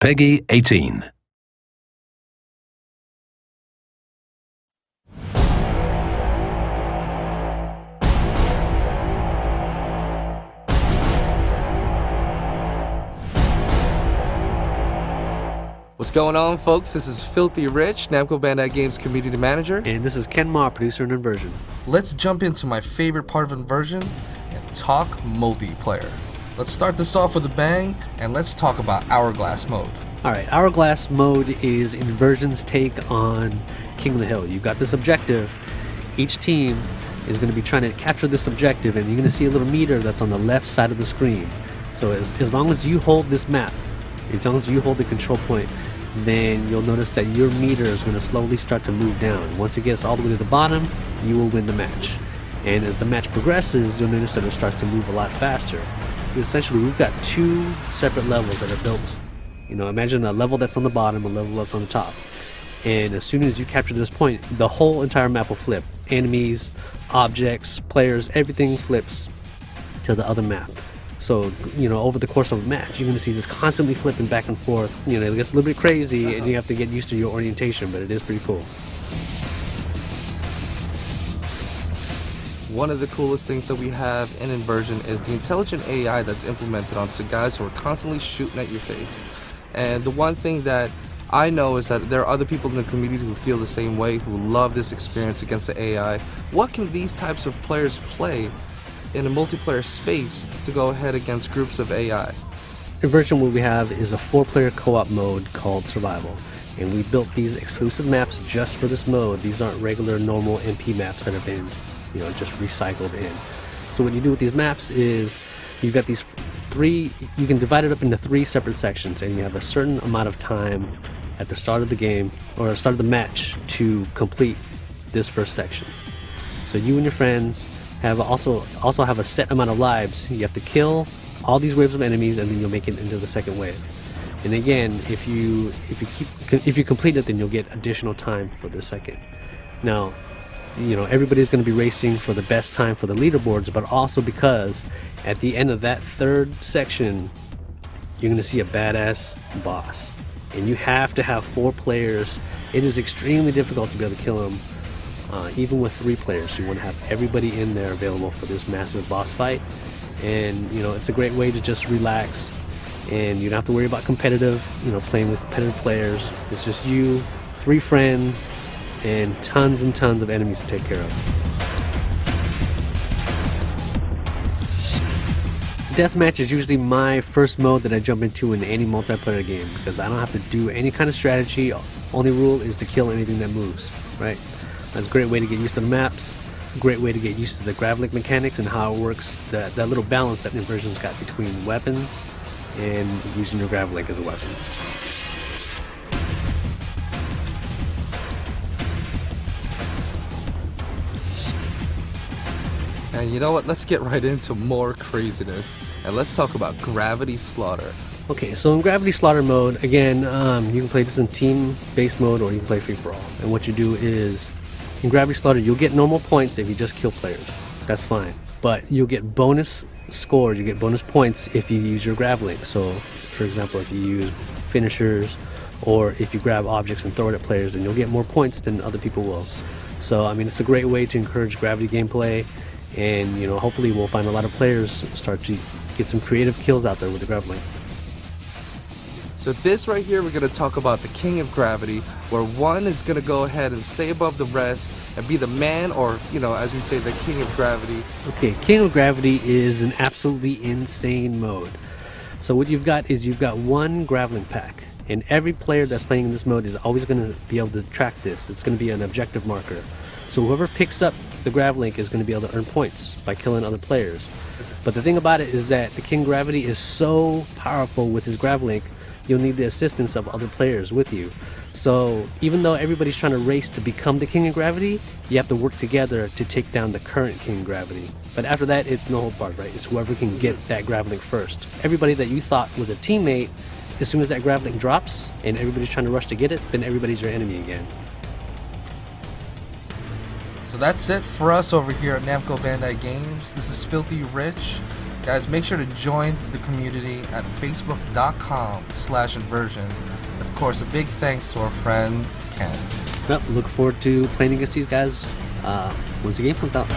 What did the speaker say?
Peggy 18. What's going on, folks? This is Filthy Rich, Namco Bandai Games Community Manager. And this is Ken Ma, producer in Inversion. Let's jump into my favorite part of Inversion and talk multiplayer. Let's start this off with a bang, and let's talk about Hourglass mode. Alright, Hourglass mode is Inversion's take on King of the Hill. You've got this objective. Each team is going to be trying to capture this objective, and you're going to see a little meter that's on the left side of the screen. So as long as you hold this map, as long as you hold the control point, then you'll notice that your meter is going to slowly start to move down. Once it gets all the way to the bottom, you will win the match. And as the match progresses, you'll notice that it starts to move a lot faster. Essentially, we've got two separate levels that are built. You know, imagine a level that's on the bottom, a level that's on the top. And as soon as you capture this point, the whole entire map will flip. Enemies, objects, players, everything flips to the other map. So, you know, over the course of a match, you're going to see this constantly flipping back and forth. You know, it gets a little bit crazy, and you have to get used to your orientation, but it is pretty cool. One of the coolest things that we have in Inversion is the intelligent AI that's implemented onto the guys who are constantly shooting at your face. And the one thing that I know is that there are other people in the community who feel the same way, who love this experience against the AI. What can these types of players play in a multiplayer space to go ahead against groups of AI? Inversion, what we have is a 4-player co-op mode called Survival. And we built these exclusive maps just for this mode. These aren't regular, normal MP maps that have been, you know, just recycled in. So what you do with these maps is you've got these you can divide it up into 3 separate sections, and you have a certain amount of time at the start of the game, or the start of the match, to complete this first section. So you and your friends also have a set amount of lives. You have to kill all these waves of enemies, and then you'll make it into the second wave. And again, if you complete it, then you'll get additional time for the second. Now, you know, everybody's going to be racing for the best time for the leaderboards, but also because at the end of that third section, you're going to see a badass boss, and you have to have 4 players. It is extremely difficult to be able to kill him. Even with 3 players, you want to have everybody in there available for this massive boss fight. And you know, it's a great way to just relax, and you don't have to worry about competitive, you know, playing with competitive players. It's just you, 3 friends, and tons of enemies to take care of. Deathmatch is usually my first mode that I jump into in any multiplayer game, because I don't have to do any kind of strategy. Only rule is to kill anything that moves, right? That's a great way to get used to the maps, a great way to get used to the grav-link mechanics and how it works, that little balance that Inversion's got between weapons and using your grav-link as a weapon. And you know what? Let's get right into more craziness, and let's talk about Gravity Slaughter. Okay, so in Gravity Slaughter mode, again, you can play this in team-based mode, or you can play free-for-all. And what you do is, in Gravity Slaughter, you'll get normal points if you just kill players. That's fine. But you'll get bonus scores, you get bonus points if you use your grav link. So, for example, if you use finishers, or if you grab objects and throw it at players, then you'll get more points than other people will. So, I mean, it's a great way to encourage gravity gameplay. And, you know, hopefully we'll find a lot of players start to get some creative kills out there with the grav link. So this right here, we're going to talk about the King of Gravity, where one is going to go ahead and stay above the rest and be the man, or, you know, as we say, the King of Gravity. Okay, King of Gravity is an absolutely insane mode. So what you've got is you've got one grav link pack, and every player that's playing in this mode is always going to be able to track this. It's going to be an objective marker. So whoever picks up the grav link is going to be able to earn points by killing other players. But the thing about it is that the King Gravity is so powerful with his grav link, you'll need the assistance of other players with you. So even though everybody's trying to race to become the King of Gravity, you have to work together to take down the current King of Gravity. But after that, it's no hold barred, right? It's whoever can get that grav link first. Everybody that you thought was a teammate, as soon as that grav link drops and everybody's trying to rush to get it, then everybody's your enemy again. So that's it for us over here at Namco Bandai Games. This is Filthy Rich. Guys, make sure to join the community at facebook.com/inversion. Of course, a big thanks to our friend Ken. Yep, look forward to playing against these guys once the game comes out.